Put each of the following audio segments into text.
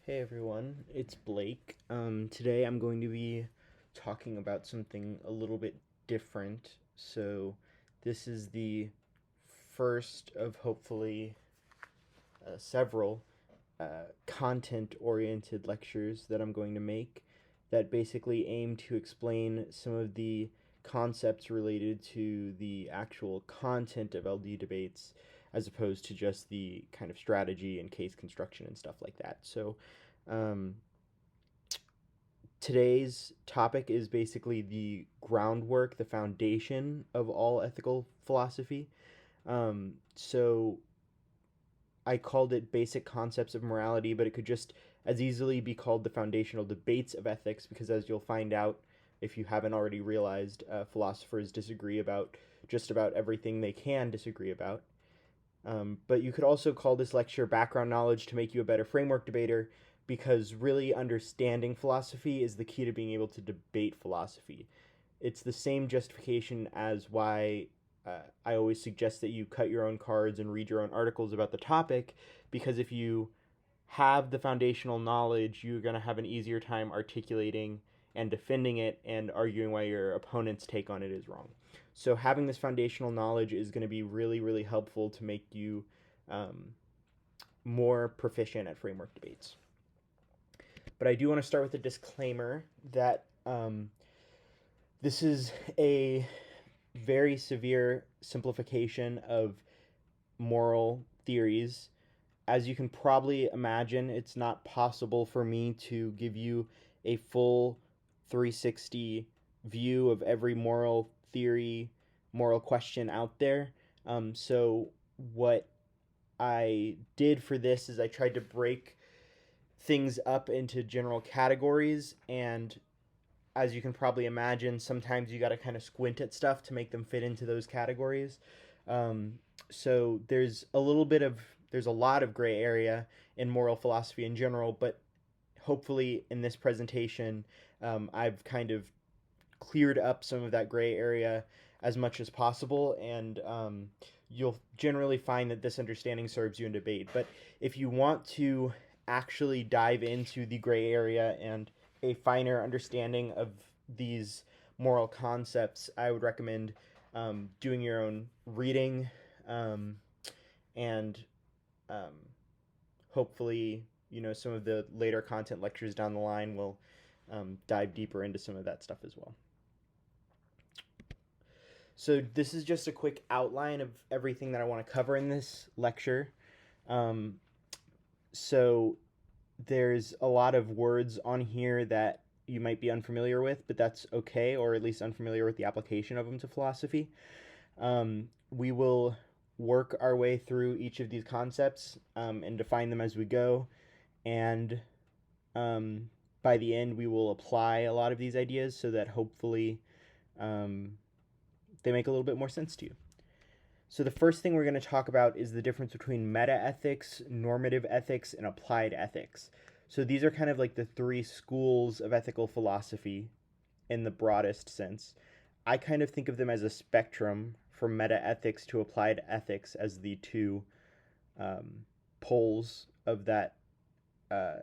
Hey everyone, it's Blake. Today I'm going to be talking about something a little bit different. So, this is the first of hopefully several content oriented lectures that I'm going to make that basically aim to explain some of the concepts related to the actual content of LD debates as opposed to just the kind of strategy and case construction and stuff like that. So, um, today's topic is basically the groundwork, the foundation of all ethical philosophy. So I called it Basic Concepts of Morality, but it could just as easily be called the Foundational Debates of Ethics, because as you'll find out, if you haven't already realized, philosophers disagree about just about everything they can disagree about. But you could also call this lecture Background Knowledge to make you a better framework debater, because really understanding philosophy is the key to being able to debate philosophy. It's the same justification as why I always suggest that you cut your own cards and read your own articles about the topic, because if you have the foundational knowledge, you're going to have an easier time articulating and defending it and arguing why your opponent's take on it is wrong. So, having this foundational knowledge is going to be really, really helpful to make you um, more proficient at framework debates. But I do want to start with a disclaimer that this is a very severe simplification of moral theories. As you can probably imagine, it's not possible for me to give you a full 360 view of every moral theory, moral question out there. So, what I did for this is I tried to break things up into general categories, and as you can probably imagine, sometimes you got to kind of squint at stuff to make them fit into those categories. Um, so there's a lot of gray area in moral philosophy in general, but hopefully in this presentation, I've kind of cleared up some of that gray area as much as possible, and you'll generally find that this understanding serves you in debate. But if you want to actually dive into the gray area and a finer understanding of these moral concepts, I would recommend doing your own reading, um, and um, hopefully, some of the later content lectures down the line will dive deeper into some of that stuff as well. So this is just a quick outline of everything that I want to cover in this lecture. Um, so there's a lot of words on here that you might be unfamiliar with, but that's okay, or at least unfamiliar with the application of them to philosophy. We will work our way through each of these concepts and define them as we go. And um, by the end, we will apply a lot of these ideas so that hopefully um, they make a little bit more sense to you. So, the first thing we're going to talk about is the difference between meta ethics, normative ethics, and applied ethics. So, these are kind of like the three schools of ethical philosophy in the broadest sense. I kind of think of them as a spectrum from meta ethics to applied ethics as the two um, poles of that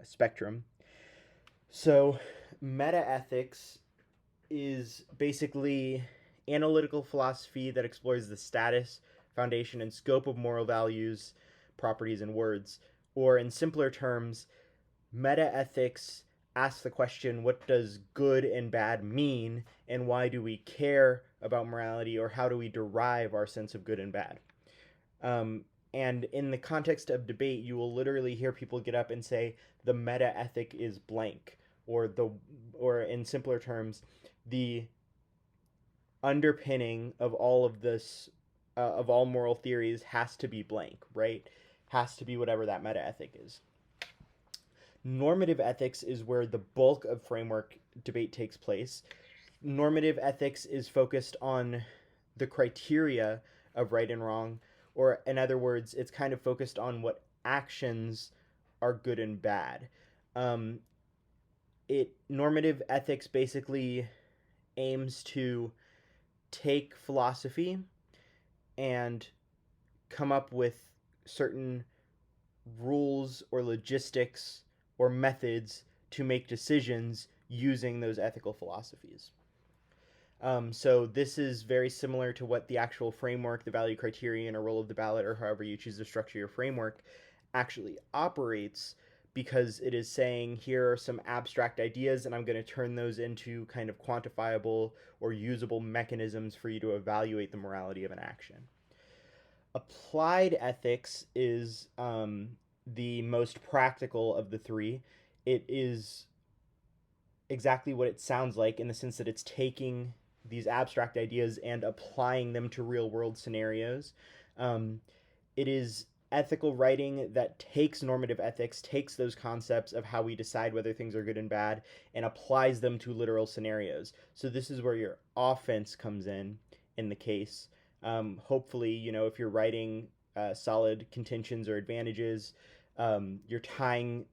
spectrum. So, meta ethics is basically analytical philosophy that explores the status, foundation, and scope of moral values, properties, and words. Or, in simpler terms, metaethics asks the question, what does good and bad mean, and why do we care about morality, or how do we derive our sense of good and bad? And in the context of debate, you will literally hear people get up and say the meta ethic is blank, or in simpler terms, the underpinning of all of this, of all moral theories, has to be blank, right? Has to be whatever that meta ethic is. Normative ethics is where the bulk of framework debate takes place. Normative ethics is focused on the criteria of right and wrong, or in other words, it's kind of focused on what actions are good and bad. Um, Normative ethics basically aims to take philosophy and come up with certain rules or logistics or methods to make decisions using those ethical philosophies. So this is very similar to what the actual framework, the value criterion, or role of the ballot, or however you choose to structure your framework, actually operates, because it is saying here are some abstract ideas and I'm going to turn those into kind of quantifiable or usable mechanisms for you to evaluate the morality of an action. Applied ethics is the most practical of the three. It is exactly what it sounds like, in the sense that it's taking these abstract ideas and applying them to real world scenarios. It is ethical writing that takes normative ethics, takes those concepts of how we decide whether things are good and bad, and applies them to literal scenarios. So this is where your offense comes in the case. Hopefully, if you're writing solid contentions or advantages, you're tying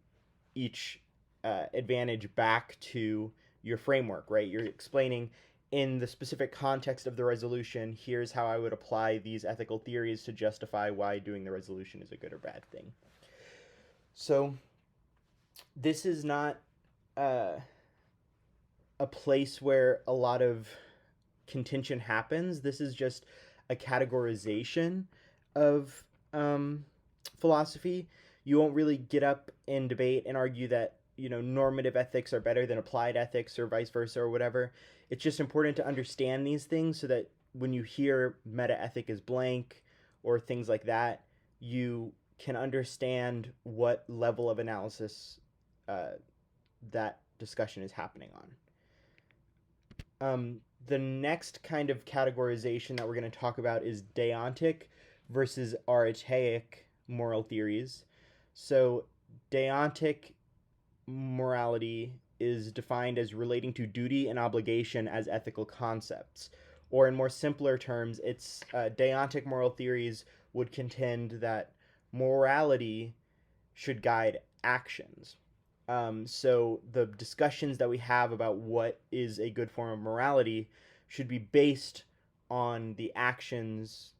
each advantage back to your framework, right? You're explaining, in the specific context of the resolution, here's how I would apply these ethical theories to justify why doing the resolution is a good or bad thing. So this is not a place where a lot of contention happens. This is just a categorization of philosophy. You won't really get up in debate and argue that normative ethics are better than applied ethics or vice versa or whatever. It's just important to understand these things so that when you hear meta ethic is blank or things like that, you can understand what level of analysis that discussion is happening on. The next kind of categorization that we're going to talk about is deontic versus aretaic moral theories. So deontic morality is defined as relating to duty and obligation as ethical concepts. Or in more simpler terms, it's deontic moral theories would contend that morality should guide actions. So the discussions that we have about what is a good form of morality should be based on the actions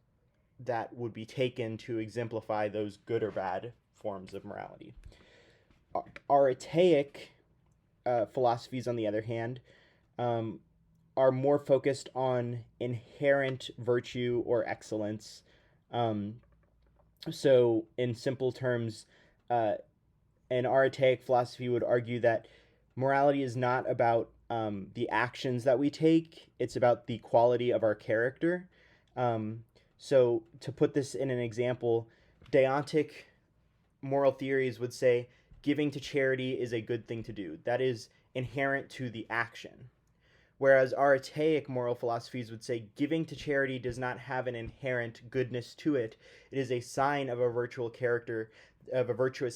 that would be taken to exemplify those good or bad forms of morality. Aretaic philosophies, on the other hand, are more focused on inherent virtue or excellence. So, in simple terms, an aretaic philosophy would argue that morality is not about the actions that we take, it's about the quality of our character. So, to put this in an example, deontic moral theories would say giving to charity is a good thing to do. That is inherent to the action. Whereas aretaic moral philosophies would say giving to charity does not have an inherent goodness to it. It is a sign of a virtuous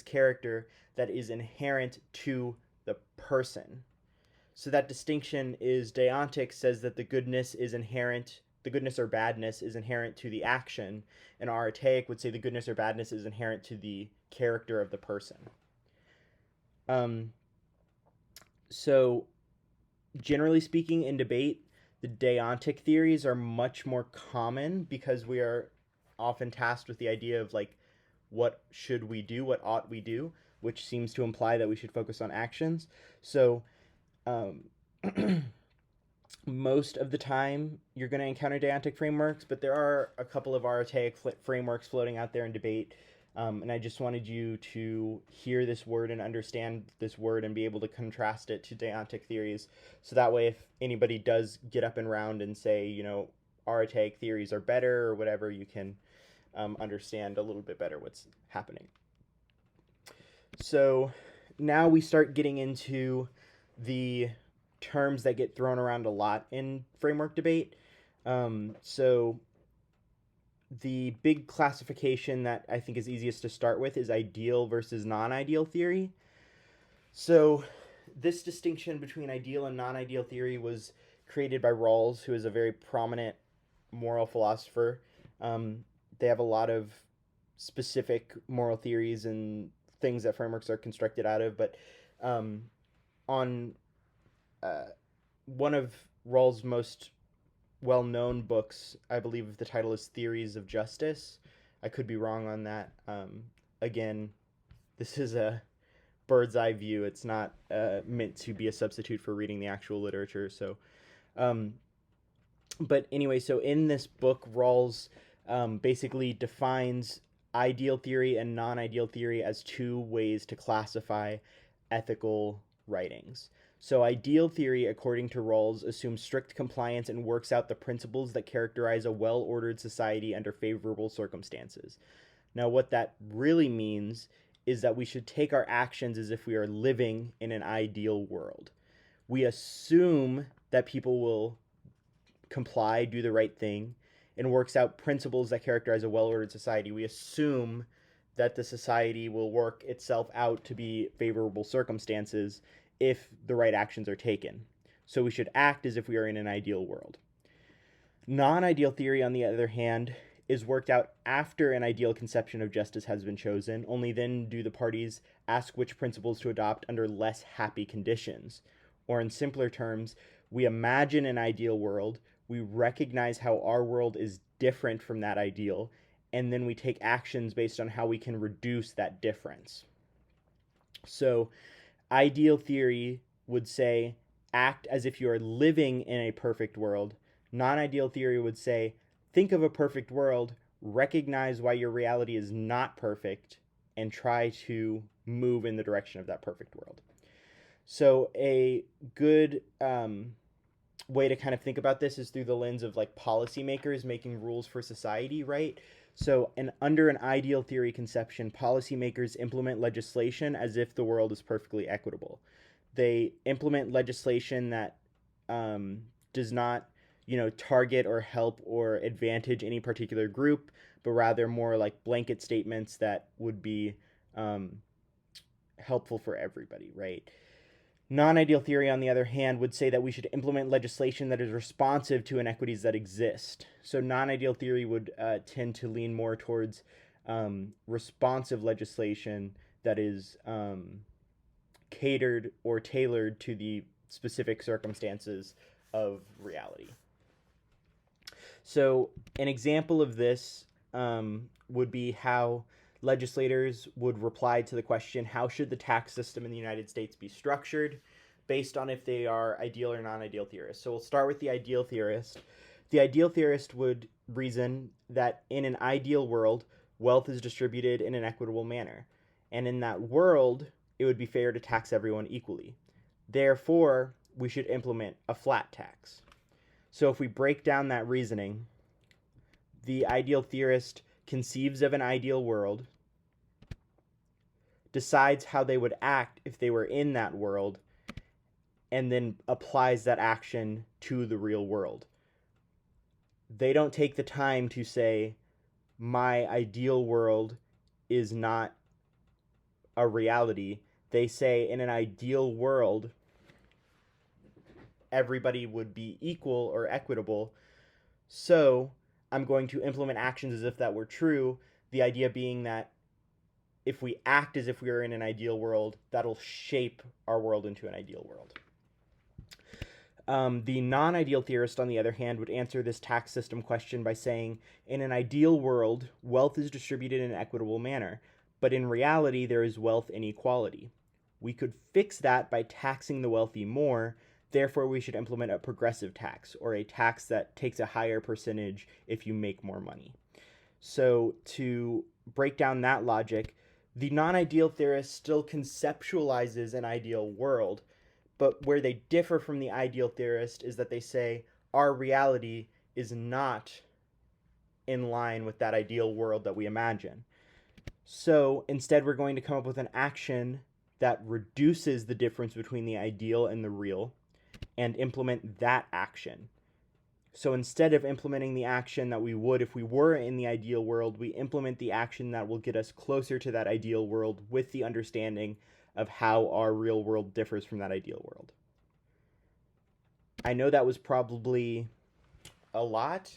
character that is inherent to the person. So that distinction is, deontic says that the goodness or badness is inherent to the action, and aretaic would say the goodness or badness is inherent to the character of the person. So generally speaking, in debate, the deontic theories are much more common because we are often tasked with the idea of what should we do, what ought we do, which seems to imply that we should focus on actions. So most of the time you're going to encounter deontic frameworks, but there are a couple of aretaic frameworks floating out there in debate. And I just wanted you to hear this word and understand this word and be able to contrast it to deontic theories. So that way, if anybody does get up and round and say, aretaic theories are better or whatever, you can understand a little bit better what's happening. So now we start getting into the terms that get thrown around a lot in framework debate. So the big classification that I think is easiest to start with is ideal versus non-ideal theory. So this distinction between ideal and non-ideal theory was created by Rawls, who is a very prominent moral philosopher. They have a lot of specific moral theories and things that frameworks are constructed out of, but on one of Rawls' most well-known books, I believe the title is Theories of Justice. I could be wrong on that. Again, this is a bird's eye view. It's not meant to be a substitute for reading the actual literature. So, um, but anyway, so in this book, Rawls basically defines ideal theory and non-ideal theory as two ways to classify ethical writings. So, ideal theory, according to Rawls, assumes strict compliance and works out the principles that characterize a well ordered society under favorable circumstances. Now, what that really means is that we should take our actions as if we are living in an ideal world. We assume that people will comply, do the right thing, and works out principles that characterize a well ordered society. We assume that the society will work itself out to be favorable circumstances if the right actions are taken. So we should act as if we are in an ideal world. Non ideal theory, on the other hand, is worked out after an ideal conception of justice has been chosen. Only then do the parties ask which principles to adopt under less happy conditions. Or, in simpler terms, we imagine an ideal world, we recognize how our world is different from that ideal, and then we take actions based on how we can reduce that difference. So, ideal theory would say, act as if you are living in a perfect world. Non-ideal theory would say, think of a perfect world, recognize why your reality is not perfect, and try to move in the direction of that perfect world. So a good way to kind of think about this is through the lens of like policymakers making rules for society, right? So under an ideal theory conception, policymakers implement legislation as if the world is perfectly equitable. They implement legislation that does not, target or help or advantage any particular group, but rather more like blanket statements that would be helpful for everybody, right? Non-ideal theory, on the other hand, would say that we should implement legislation that is responsive to inequities that exist. So non-ideal theory would tend to lean more towards responsive legislation that is catered or tailored to the specific circumstances of reality. So an example of this would be how legislators would reply to the question, how should the tax system in the United States be structured, based on if they are ideal or non-ideal theorists. So we'll start with the ideal theorist. The ideal theorist would reason that in an ideal world, wealth is distributed in an equitable manner. And in that world, it would be fair to tax everyone equally. Therefore, we should implement a flat tax. So if we break down that reasoning, the ideal theorist conceives of an ideal world, decides how they would act if they were in that world, and then applies that action to the real world. They don't take the time to say, my ideal world is not a reality. They say, in an ideal world, everybody would be equal or equitable, so I'm going to implement actions as if that were true, the idea being that if we act as if we were in an ideal world, that'll shape our world into an ideal world. The non-ideal theorist, on the other hand, would answer this tax system question by saying, in an ideal world, wealth is distributed in an equitable manner, but in reality, there is wealth inequality. We could fix that by taxing the wealthy more, therefore we should implement a progressive tax, or a tax that takes a higher percentage if you make more money. So to break down that logic, the non-ideal theorist still conceptualizes an ideal world, but where they differ from the ideal theorist is that they say our reality is not in line with that ideal world that we imagine. So instead, we're going to come up with an action that reduces the difference between the ideal and the real and implement that action. So instead of implementing the action that we would if we were in the ideal world, we implement the action that will get us closer to that ideal world with the understanding of how our real world differs from that ideal world. I know that was probably a lot,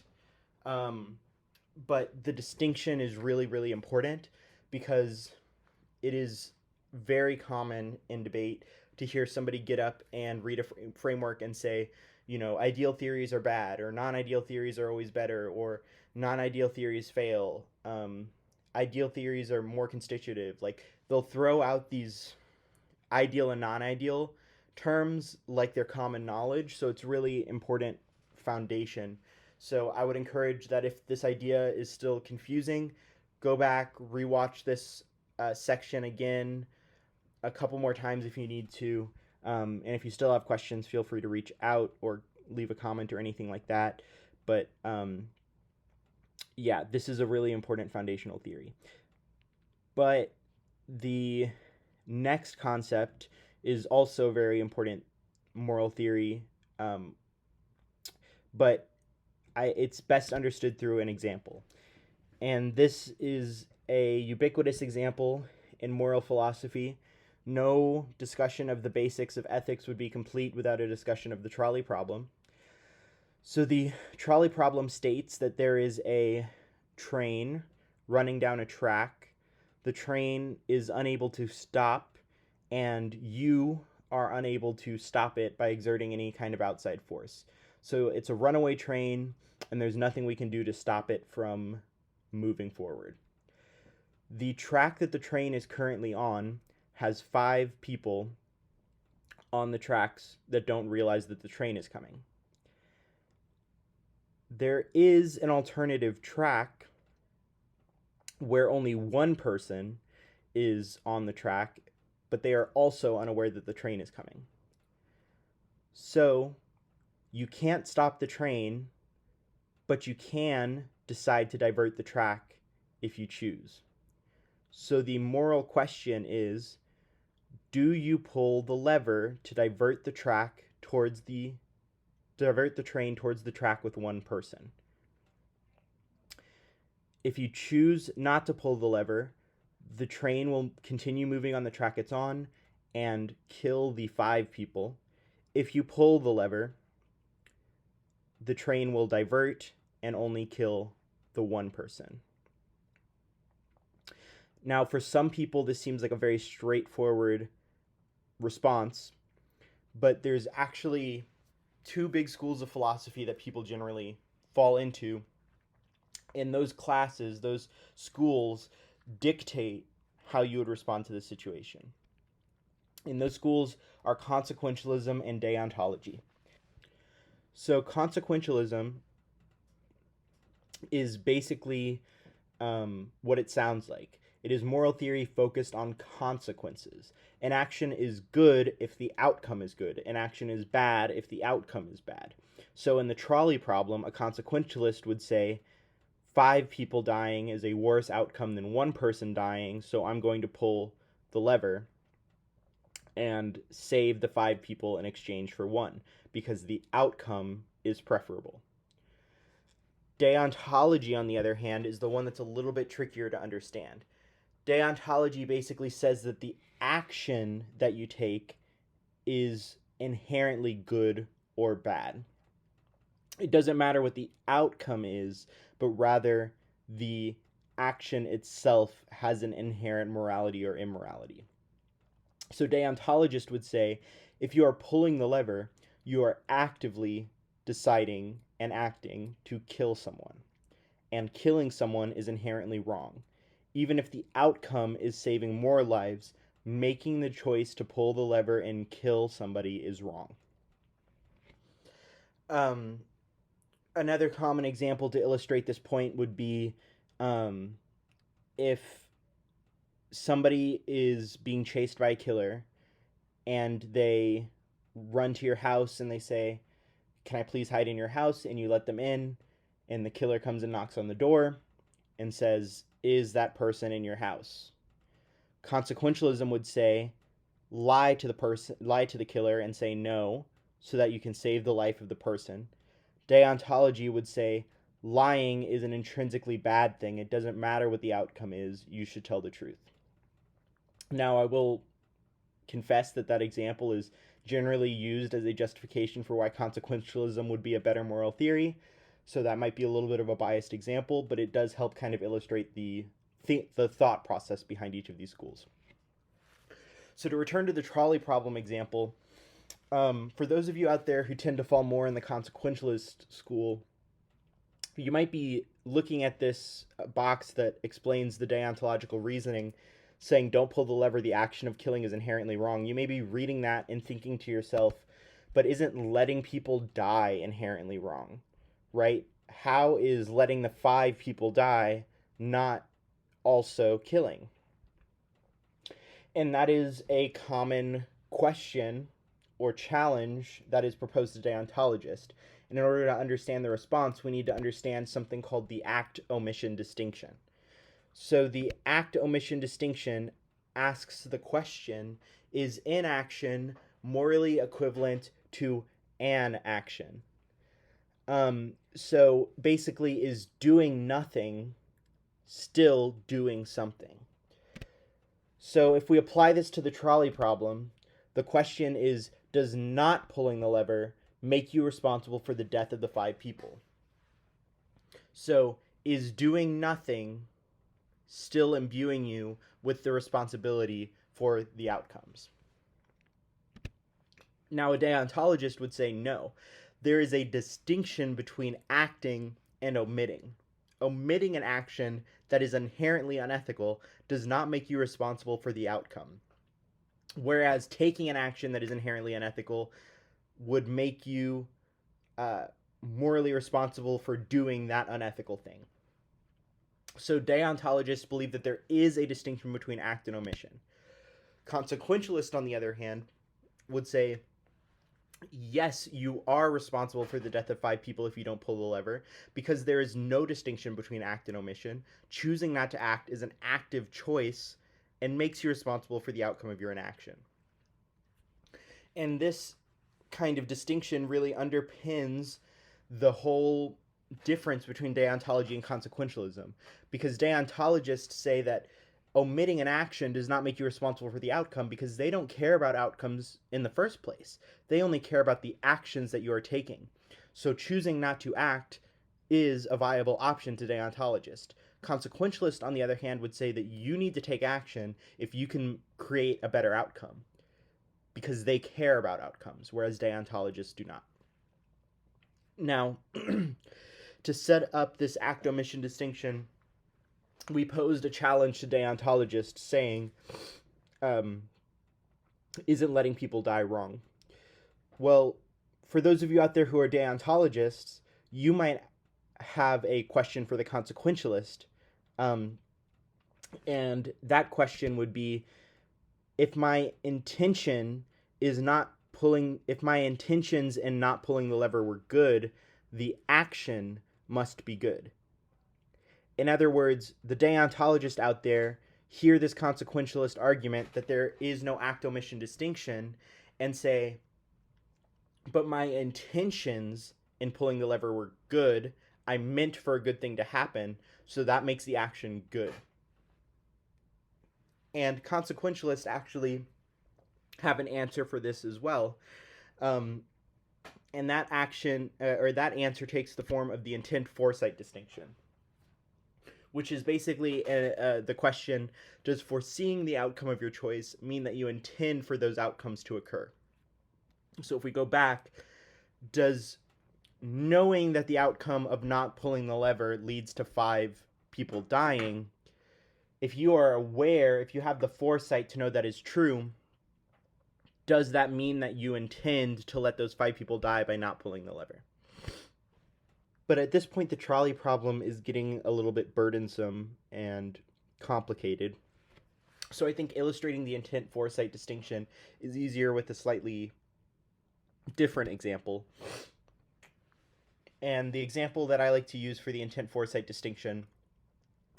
but the distinction is really, really important because it is very common in debate to hear somebody get up and read a framework and say, ideal theories are bad, or non-ideal theories are always better, or non-ideal theories fail. Ideal theories are more constitutive. Like, they'll throw out these ideal and non-ideal terms like they're common knowledge. So it's really important foundation. So I would encourage that if this idea is still confusing, go back, rewatch this section again a couple more times if you need to. And if you still have questions, feel free to reach out or leave a comment or anything like that. But yeah, this is a really important foundational theory. But the next concept is also very important moral theory, um, but it's best understood through an example. And this is a ubiquitous example in moral philosophy. No discussion of the basics of ethics would be complete without a discussion of the trolley problem. So the trolley problem states that there is a train running down a track. The train is unable to stop, and you are unable to stop it by exerting any kind of outside force. So it's a runaway train, and there's nothing we can do to stop it from moving forward. The track that the train is currently on has 5 people on the tracks that don't realize that the train is coming. There is an alternative track where only one person is on the track, but they are also unaware that the train is coming. So you can't stop the train, but you can decide to divert the track if you choose. So the moral question is, do you pull the lever to divert the train towards the track with one person? If you choose not to pull the lever, the train will continue moving on the track it's on and kill the 5 people. If you pull the lever, the train will divert and only kill the one person. Now, for some people, this seems like a very straightforward response, but there's actually 2 big schools of philosophy that people generally fall into. And those classes, those schools, dictate how you would respond to this situation. And those schools are consequentialism and deontology. So consequentialism is basically what it sounds like. It is moral theory focused on consequences. An action is good if the outcome is good. An action is bad if the outcome is bad. So in the trolley problem, a consequentialist would say 5 people dying is a worse outcome than 1 person dying, so I'm going to pull the lever and save the 5 people in exchange for 1, because the outcome is preferable. Deontology, on the other hand, is the one that's a little bit trickier to understand. Deontology basically says that the action that you take is inherently good or bad. It doesn't matter what the outcome is, but rather the action itself has an inherent morality or immorality. So deontologists would say, if you are pulling the lever, you are actively deciding and acting to kill someone. And killing someone is inherently wrong. Even if the outcome is saving more lives, making the choice to pull the lever and kill somebody is wrong. Another common example to illustrate this point would be if somebody is being chased by a killer and they run to your house and they say, "Can I please hide in your house?" and you let them in, and the killer comes and knocks on the door and says, "Is that person in your house?" Consequentialism would say, lie to the killer and say no, so that you can save the life of the person. Deontology would say, lying is an intrinsically bad thing. It doesn't matter what the outcome is. You should tell the truth. Now, I will confess that example is generally used as a justification for why consequentialism would be a better moral theory. So that might be a little bit of a biased example, but it does help kind of illustrate the thought process behind each of these schools. So to return to the trolley problem example, for those of you out there who tend to fall more in the consequentialist school, you might be looking at this box that explains the deontological reasoning saying don't pull the lever, the action of killing is inherently wrong, you may be reading that and thinking to yourself, but isn't letting people die inherently wrong, right? How is letting the 5 people die not also killing? And that is a common question or challenge that is proposed to deontologists. And in order to understand the response, we need to understand something called the act-omission distinction. So the act-omission distinction asks the question, is inaction morally equivalent to an action? So basically, is doing nothing still doing something? So if we apply this to the trolley problem, the question is, does not pulling the lever make you responsible for the death of the 5 people? So is doing nothing still imbuing you with the responsibility for the outcomes? Now, a deontologist would say no. There is a distinction between acting and omitting. Omitting an action that is inherently unethical does not make you responsible for the outcome. Whereas taking an action that is inherently unethical would make you morally responsible for doing that unethical thing. So deontologists believe that there is a distinction between act and omission. Consequentialists, on the other hand, would say, yes, you are responsible for the death of 5 people if you don't pull the lever, because there is no distinction between act and omission. Choosing not to act is an active choice and makes you responsible for the outcome of your inaction. And this kind of distinction really underpins the whole difference between deontology and consequentialism, because deontologists say that omitting an action does not make you responsible for the outcome because they don't care about outcomes in the first place. They only care about the actions that you are taking. So choosing not to act is a viable option to deontologists. Consequentialists, on the other hand, would say that you need to take action if you can create a better outcome, because they care about outcomes, whereas deontologists do not. Now, to set up this act-omission distinction, we posed a challenge to deontologists saying, isn't letting people die wrong? Well, for those of you out there who are deontologists, you might have a question for the consequentialist, and that question would be, if my intentions in not pulling the lever were good, the action must be good. In other words, the deontologist out there hear this consequentialist argument that there is no act-omission distinction and say, but my intentions in pulling the lever were good. I meant for a good thing to happen, so that makes the action good. And consequentialists actually have an answer for this as well. And that answer takes the form of the intent-foresight distinction, which is basically the question, does foreseeing the outcome of your choice mean that you intend for those outcomes to occur? So if we go back, does knowing that the outcome of not pulling the lever leads to 5 people dying, if you are aware, if you have the foresight to know that is true, does that mean that you intend to let those 5 people die by not pulling the lever? But at this point, the trolley problem is getting a little bit burdensome and complicated. So I think illustrating the intent-foresight distinction is easier with a slightly different example. And the example that I like to use for the intent-foresight distinction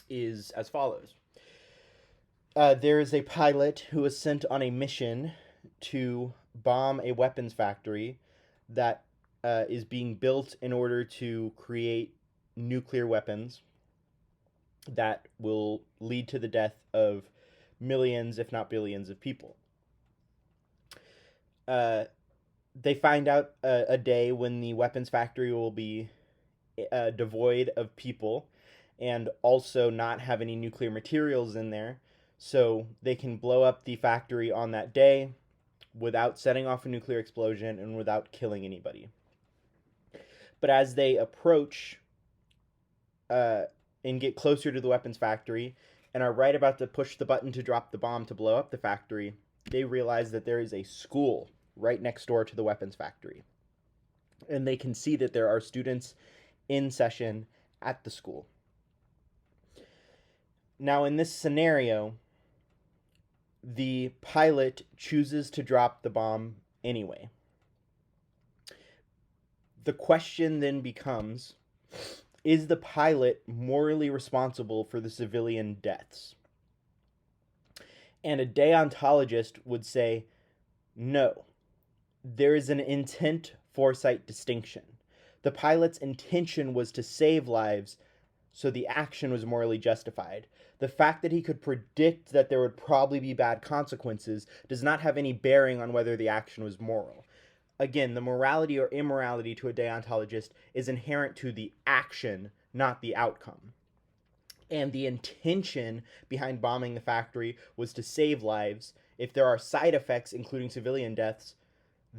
is as follows. There is a pilot who is sent on a mission to bomb a weapons factory that is being built in order to create nuclear weapons that will lead to the death of millions, if not billions, of people. They find out a day when the weapons factory will be devoid of people and also not have any nuclear materials in there, so they can blow up the factory on that day without setting off a nuclear explosion and without killing anybody. But as they approach and get closer to the weapons factory, and are right about to push the button to drop the bomb to blow up the factory, they realize that there is a school right next door to the weapons factory. And they can see that there are students in session at the school. Now, in this scenario, the pilot chooses to drop the bomb anyway. The question then becomes, is the pilot morally responsible for the civilian deaths? And a deontologist would say, no. There is an intent foresight distinction. The pilot's intention was to save lives, so the action was morally justified. The fact that he could predict that there would probably be bad consequences does not have any bearing on whether the action was moral. Again, the morality or immorality to a deontologist is inherent to the action, not the outcome. And the intention behind bombing the factory was to save lives. If there are side effects, including civilian deaths,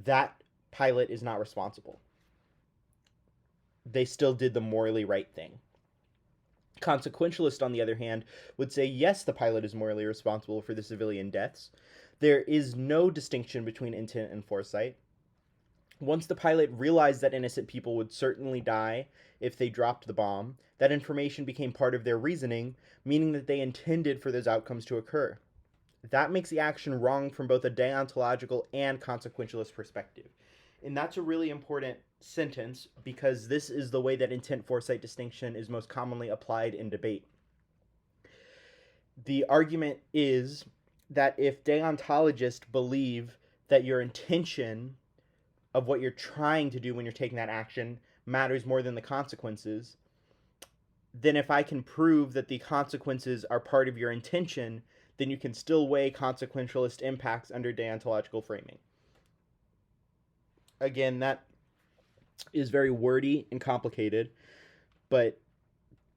that pilot is not responsible. They still did the morally right thing. Consequentialist, on the other hand, would say, yes, the pilot is morally responsible for the civilian deaths. There is no distinction between intent and foresight. Once the pilot realized that innocent people would certainly die if they dropped the bomb, that information became part of their reasoning, meaning that they intended for those outcomes to occur. That makes the action wrong from both a deontological and consequentialist perspective. And that's a really important sentence, because this is the way that intent-foresight distinction is most commonly applied in debate. The argument is that if deontologists believe that your intention of what you're trying to do when you're taking that action matters more than the consequences, then if I can prove that the consequences are part of your intention, then you can still weigh consequentialist impacts under deontological framing. Again, that is very wordy and complicated, but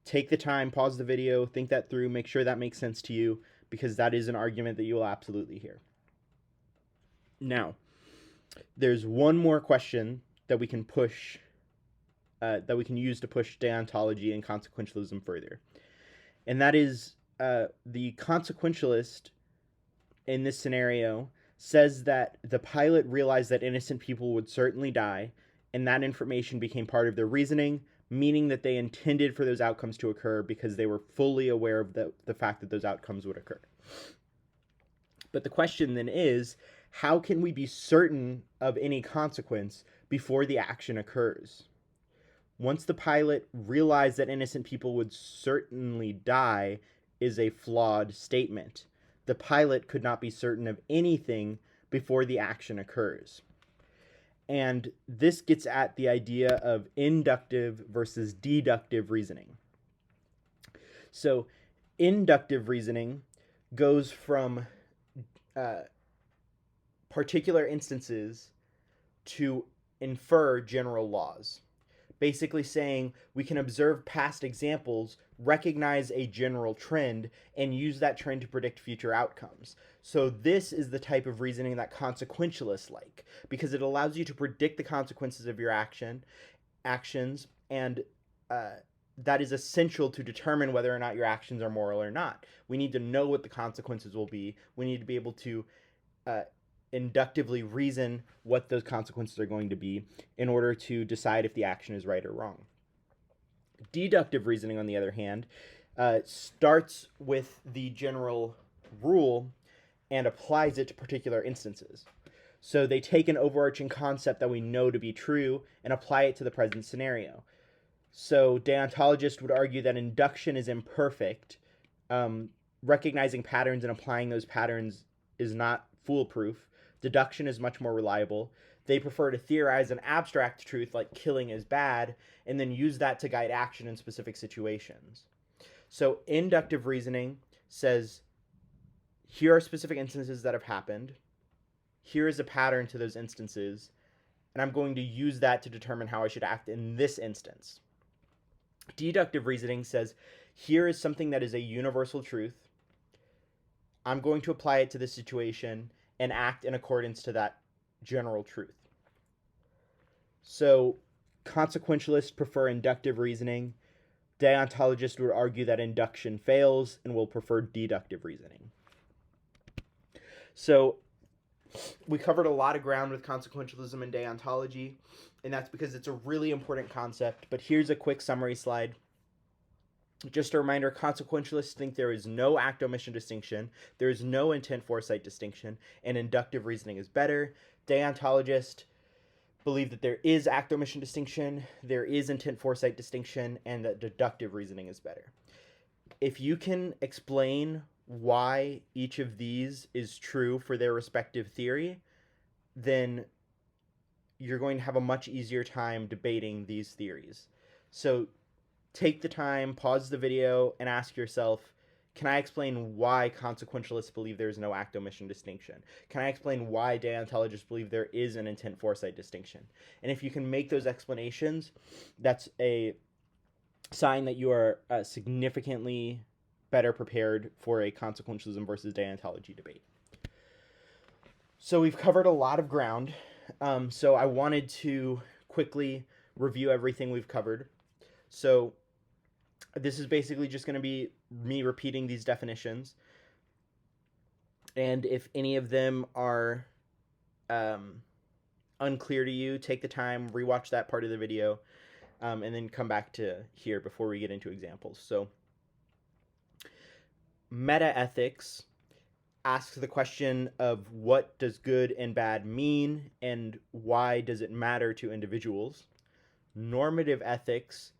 take the time, pause the video, think that through, make sure that makes sense to you, because that is an argument that you will absolutely hear. Now, there's one more question that we can push, that we can use to push deontology and consequentialism further. And that is, the consequentialist in this scenario says that the pilot realized that innocent people would certainly die, and that information became part of their reasoning, meaning that they intended for those outcomes to occur because they were fully aware of the fact that those outcomes would occur. But the question then is, how can we be certain of any consequence before the action occurs? Once the pilot realized that innocent people would certainly die is a flawed statement. The pilot could not be certain of anything before the action occurs. And this gets at the idea of inductive versus deductive reasoning. So, inductive reasoning goes from particular instances to infer general laws. Basically saying we can observe past examples, recognize a general trend, and use that trend to predict future outcomes. So this is the type of reasoning that consequentialists like, because it allows you to predict the consequences of your actions, and that is essential to determine whether or not your actions are moral or not. We need to know what the consequences will be. We need to be able to inductively reason what those consequences are going to be in order to decide if the action is right or wrong. Deductive reasoning, on the other hand, starts with the general rule and applies it to particular instances. So they take an overarching concept that we know to be true and apply it to the present scenario. So deontologists would argue that induction is imperfect. Recognizing patterns and applying those patterns is not foolproof. Deduction is much more reliable. They prefer to theorize an abstract truth like killing is bad and then use that to guide action in specific situations. So inductive reasoning says, here are specific instances that have happened. Here is a pattern to those instances, and I'm going to use that to determine how I should act in this instance. Deductive reasoning says, here is something that is a universal truth. I'm going to apply it to this situation and act in accordance to that general truth. So consequentialists prefer inductive reasoning. Deontologists would argue that induction fails and will prefer deductive reasoning. So we covered a lot of ground with consequentialism and deontology, and that's because it's a really important concept. But here's a quick summary slide. Just a reminder, consequentialists think there is no act-omission distinction, there is no intent-foresight distinction, and inductive reasoning is better. Deontologists believe that there is act-omission distinction, there is intent-foresight distinction, and that deductive reasoning is better. If you can explain why each of these is true for their respective theory, then you're going to have a much easier time debating these theories. So take the time, pause the video, and ask yourself, can I explain why consequentialists believe there is no act-omission distinction? Can I explain why deontologists believe there is an intent-foresight distinction? And if you can make those explanations, that's a sign that you are significantly better prepared for a consequentialism versus deontology debate. So we've covered a lot of ground. So I wanted to quickly review everything we've covered. So this is basically just going to be me repeating these definitions. And if any of them are unclear to you, take the time, rewatch that part of the video, and then come back to here before we get into examples. So metaethics asks the question of what does good and bad mean and why does it matter to individuals. Normative ethics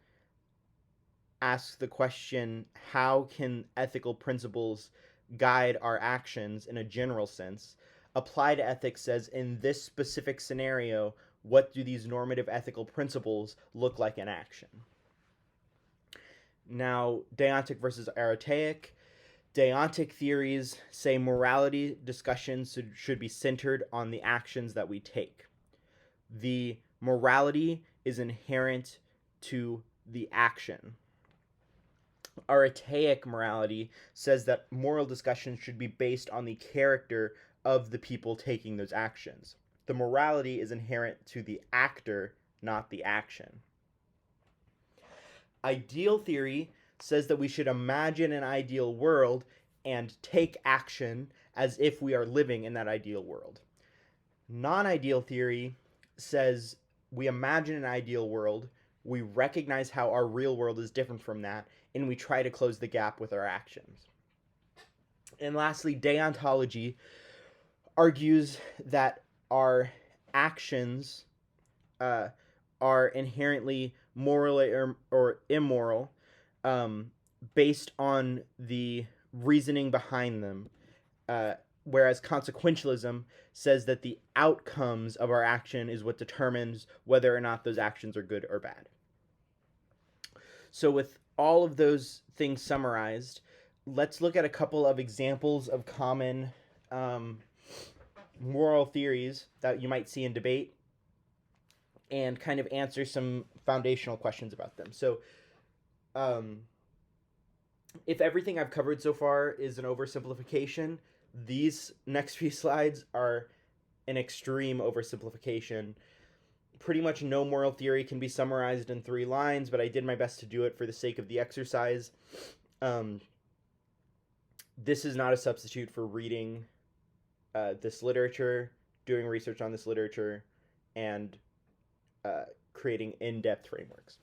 asks the question, how can ethical principles guide our actions in a general sense? Applied ethics says, in this specific scenario, what do these normative ethical principles look like in action? Now, deontic versus arete. Deontic theories say morality discussions should be centered on the actions that we take. The morality is inherent to the action. Aretaic morality says that moral discussions should be based on the character of the people taking those actions. The morality is inherent to the actor, not the action. Ideal theory says that we should imagine an ideal world and take action as if we are living in that ideal world. Non-ideal theory says we imagine an ideal world, we recognize how our real world is different from that, and we try to close the gap with our actions. And lastly, deontology argues that our actions are inherently moral or immoral based on the reasoning behind them, whereas consequentialism says that the outcomes of our action is what determines whether or not those actions are good or bad. So with all of those things summarized, let's look at a couple of examples of common moral theories that you might see in debate and kind of answer some foundational questions about them. So if everything I've covered so far is an oversimplification, these next few slides are an extreme oversimplification. Pretty much no moral theory can be summarized in 3 lines, but I did my best to do it for the sake of the exercise. This is not a substitute for reading this literature, doing research on this literature, and creating in-depth frameworks.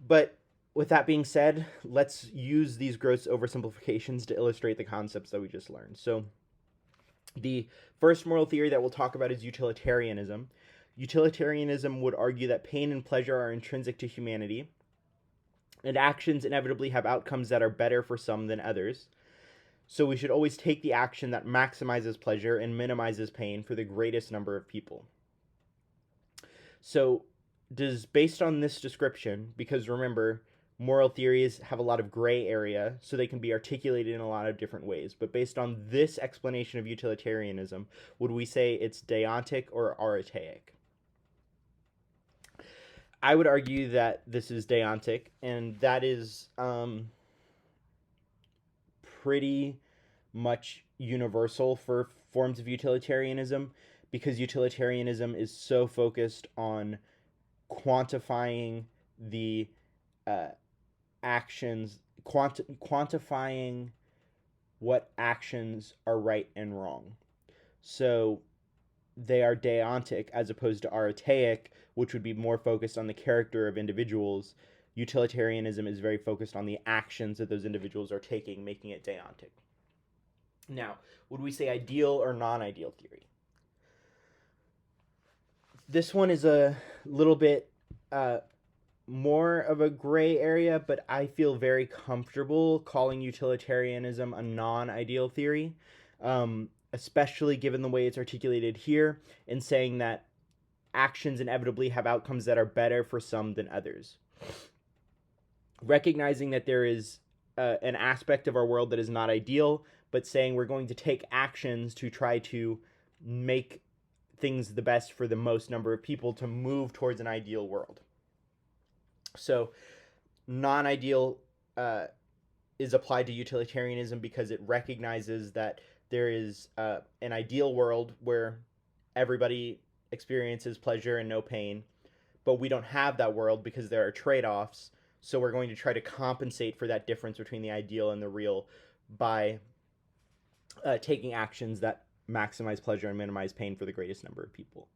But with that being said, let's use these gross oversimplifications to illustrate the concepts that we just learned. So the first moral theory that we'll talk about is utilitarianism. Utilitarianism would argue that pain and pleasure are intrinsic to humanity, and actions inevitably have outcomes that are better for some than others. So we should always take the action that maximizes pleasure and minimizes pain for the greatest number of people. So based on this description, because remember, moral theories have a lot of gray area, so they can be articulated in a lot of different ways. But based on this explanation of utilitarianism, would we say it's deontic or aretaic? I would argue that this is deontic, and that is pretty much universal for forms of utilitarianism, because utilitarianism is so focused on quantifying the uh, actions, quantifying what actions are right and wrong. So they are deontic as opposed to archaic, which would be more focused on the character of individuals. Utilitarianism is very focused on the actions that those individuals are taking, making it deontic. Now, would we say ideal or non-ideal theory? This one is a little bit more of a gray area, but I feel very comfortable calling utilitarianism a non-ideal theory, especially given the way it's articulated here, and saying that actions inevitably have outcomes that are better for some than others. Recognizing that there is an aspect of our world that is not ideal, but saying we're going to take actions to try to make things the best for the most number of people to move towards an ideal world. So non-ideal is applied to utilitarianism because it recognizes that there is an ideal world where everybody experiences pleasure and no pain, but we don't have that world because there are trade-offs. So we're going to try to compensate for that difference between the ideal and the real by taking actions that maximize pleasure and minimize pain for the greatest number of people.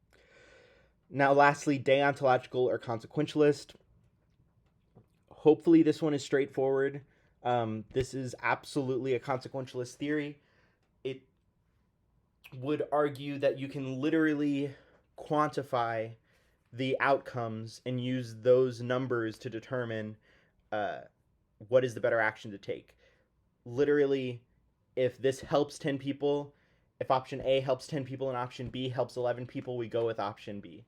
Now, lastly, deontological or consequentialist. Hopefully this one is straightforward. This is absolutely a consequentialist theory. It would argue that you can literally quantify the outcomes and use those numbers to determine what is the better action to take. Literally, if this helps 10 people, if option A helps 10 people and option B helps 11 people, we go with option B.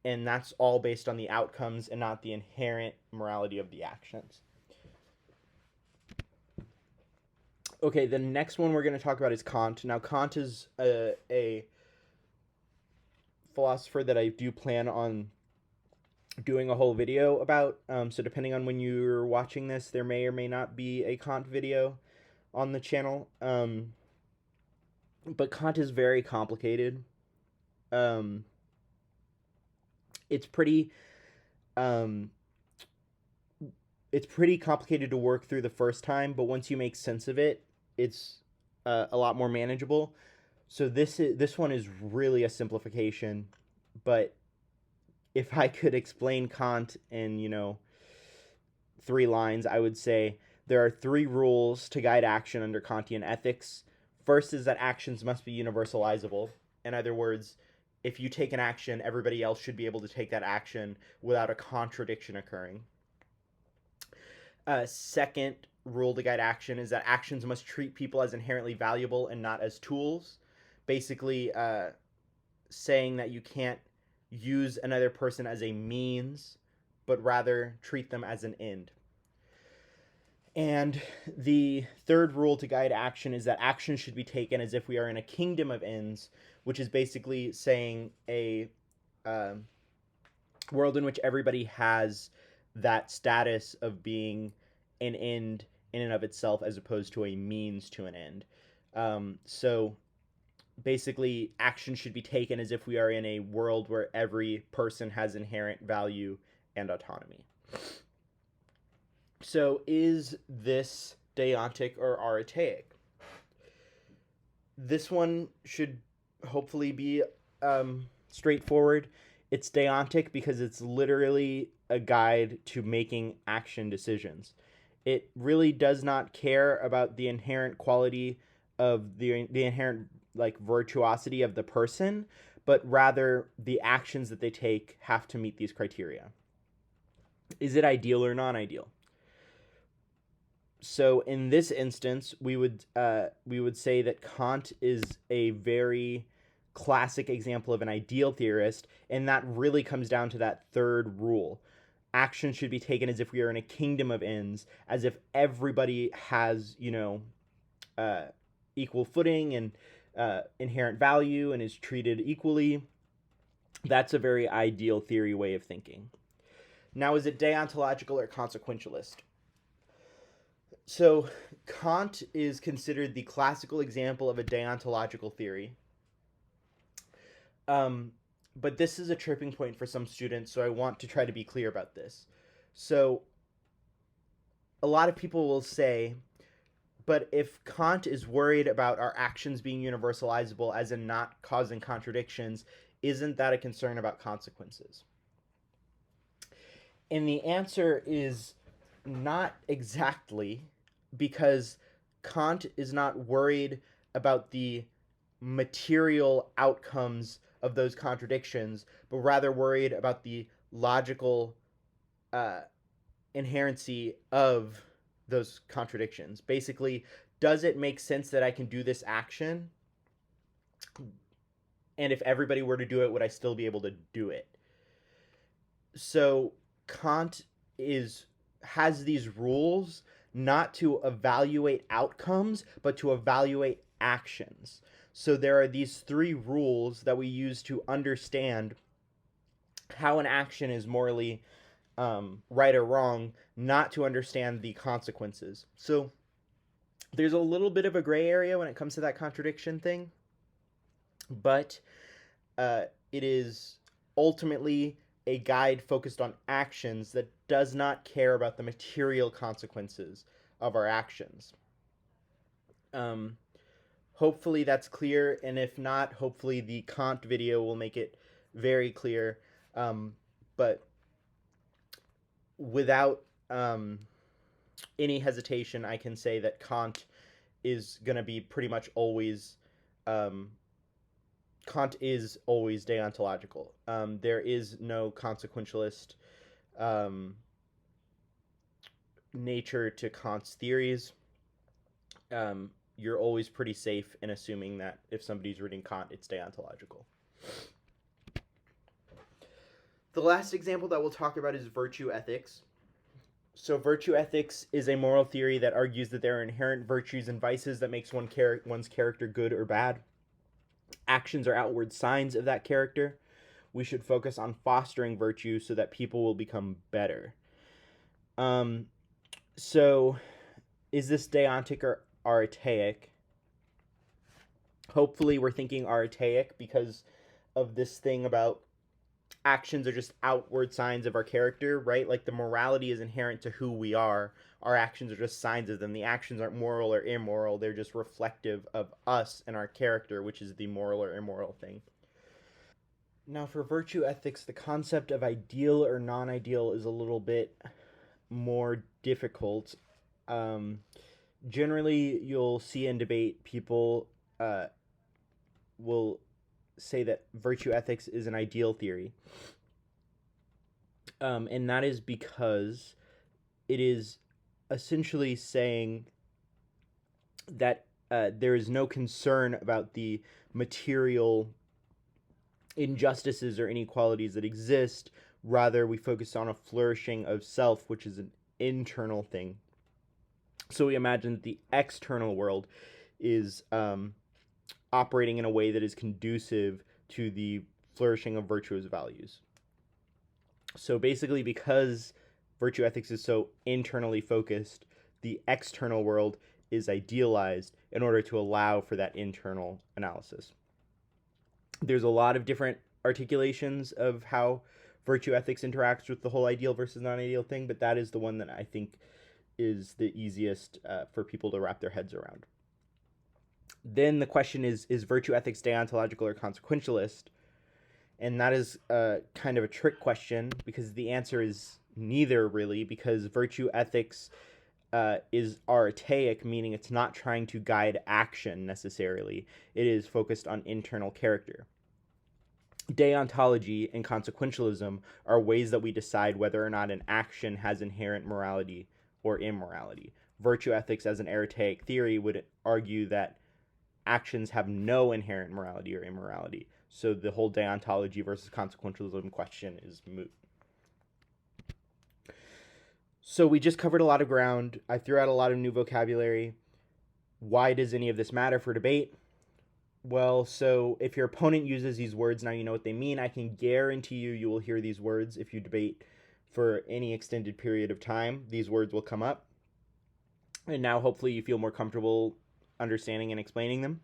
And that's all based on the outcomes and not the inherent morality of the actions. Okay, the next one we're going to talk about is Kant. Now, Kant is a philosopher that I do plan on doing a whole video about. So depending on when you're watching this, there may or may not be a Kant video on the channel. But Kant is very complicated. It's pretty complicated to work through the first time, but once you make sense of it, it's a lot more manageable. So this one is really a simplification, but if I could explain Kant in 3 lines, I would say there are 3 rules to guide action under Kantian ethics. First is that actions must be universalizable. In other words, if you take an action, everybody else should be able to take that action without a contradiction occurring. Second rule to guide action is that actions must treat people as inherently valuable and not as tools. Basically, saying that you can't use another person as a means, but rather treat them as an end. And the third rule to guide action is that action should be taken as if we are in a kingdom of ends, which is basically saying a world in which everybody has that status of being an end in and of itself as opposed to a means to an end. So basically, action should be taken as if we are in a world where every person has inherent value and autonomy. So is this deontic or archaic? This one should hopefully be straightforward. It's deontic because it's literally a guide to making action decisions. It really does not care about the inherent quality of the inherent virtuosity of the person, but rather the actions that they take have to meet these criteria. Is it ideal or non-ideal? So in this instance, we would say that Kant is a very classic example of an ideal theorist, and that really comes down to that third rule. Action should be taken as if we are in a kingdom of ends, as if everybody has, equal footing and inherent value and is treated equally. That's a very ideal theory way of thinking. Now, is it deontological or consequentialist? So Kant is considered the classical example of a deontological theory. But this is a tripping point for some students, so I want to try to be clear about this. So a lot of people will say, but if Kant is worried about our actions being universalizable, as in not causing contradictions, isn't that a concern about consequences? And the answer is not exactly, because Kant is not worried about the material outcomes of those contradictions, but rather worried about the logical uh, inherency of those contradictions. Basically, does it make sense that I can do this action? And if everybody were to do it, would I still be able to do it? So Kant is has these rules not to evaluate outcomes, but to evaluate actions. So there are these three rules that we use to understand how an action is morally right or wrong, not to understand the consequences. So there's a little bit of a gray area when it comes to that contradiction thing, but it is ultimately a guide focused on actions that does not care about the material consequences of our actions. Um, Hopefully that's clear, and if not, hopefully the Kant video will make it very clear. But without any hesitation, I can say that Kant is going to be pretty much always um, Kant is always deontological. There is no consequentialist um, nature to Kant's theories. You're always pretty safe in assuming that if somebody's reading Kant, it's deontological. The last example that we'll talk about is virtue ethics. So virtue ethics is a moral theory that argues that there are inherent virtues and vices that makes one's character good or bad. Actions are outward signs of that character. We should focus on fostering virtue so that people will become better. So is this deontic or archaic? Hopefully we're thinking archaic because of this thing about actions are just outward signs of our character, right? Like the morality is inherent to who we are. Our actions are just signs of them. The actions aren't moral or immoral. They're just reflective of us and our character, which is the moral or immoral thing. Now, for virtue ethics, the concept of ideal or non ideal is a little bit more difficult. Um, Generally, you'll see in debate people will say that virtue ethics is an ideal theory. And that is because it is essentially saying that there is no concern about the material injustices or inequalities that exist. Rather, we focus on a flourishing of self, which is an internal thing. So we imagine that the external world is operating in a way that is conducive to the flourishing of virtuous values. So basically, because virtue ethics is so internally focused, the external world is idealized in order to allow for that internal analysis. There's a lot of different articulations of how virtue ethics interacts with the whole ideal versus non-ideal thing, but that is the one that I think is the easiest for people to wrap their heads around. Then the question is virtue ethics deontological or consequentialist? And that is kind of a trick question because the answer is neither, really, because virtue ethics is archaic, meaning it's not trying to guide action necessarily. It is focused on internal character. Deontology and consequentialism are ways that we decide whether or not an action has inherent morality or immorality. Virtue ethics, as an archaic theory, would argue that actions have no inherent morality or immorality. So the whole deontology versus consequentialism question is moot. So we just covered a lot of ground. I threw out a lot of new vocabulary. Why does any of this matter for debate? Well, so if your opponent uses these words, now you know what they mean. I can guarantee you will hear these words if you debate for any extended period of time. These words will come up. And now hopefully you feel more comfortable understanding and explaining them.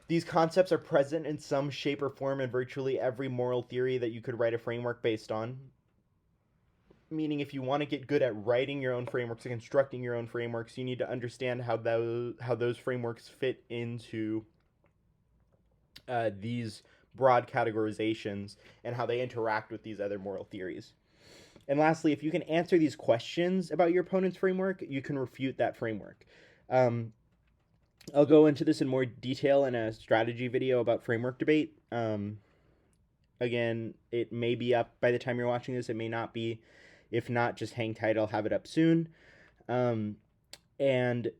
These concepts are present in some shape or form in virtually every moral theory that you could write a framework based on. meaning if you want to get good at writing your own frameworks and constructing your own frameworks, you need to understand how those frameworks fit into these broad categorizations and how they interact with these other moral theories. And lastly, if you can answer these questions about your opponent's framework, you can refute that framework. Um, I'll go into this in more detail in a strategy video about framework debate. Again, it may be up by the time you're watching this. It may not be. If not, just hang tight. I'll have it up soon. And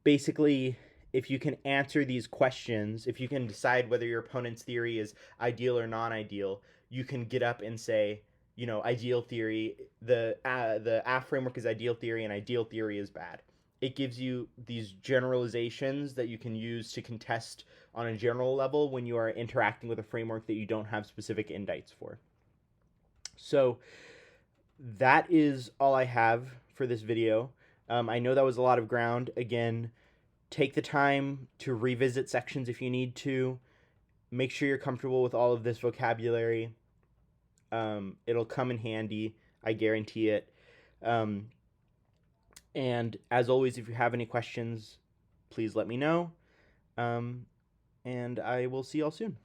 basically, if you can answer these questions, if you can decide whether your opponent's theory is ideal or non-ideal, you can get up and say, ideal theory, the AF framework is ideal theory, and ideal theory is bad. It gives you these generalizations that you can use to contest on a general level when you are interacting with a framework that you don't have specific indites for. So that is all I have for this video. I know that was a lot of ground. Again, take the time to revisit sections if you need to. Make sure you're comfortable with all of this vocabulary. It'll come in handy. I guarantee it. And as always, if you have any questions, please let me know. And I will see y'all soon.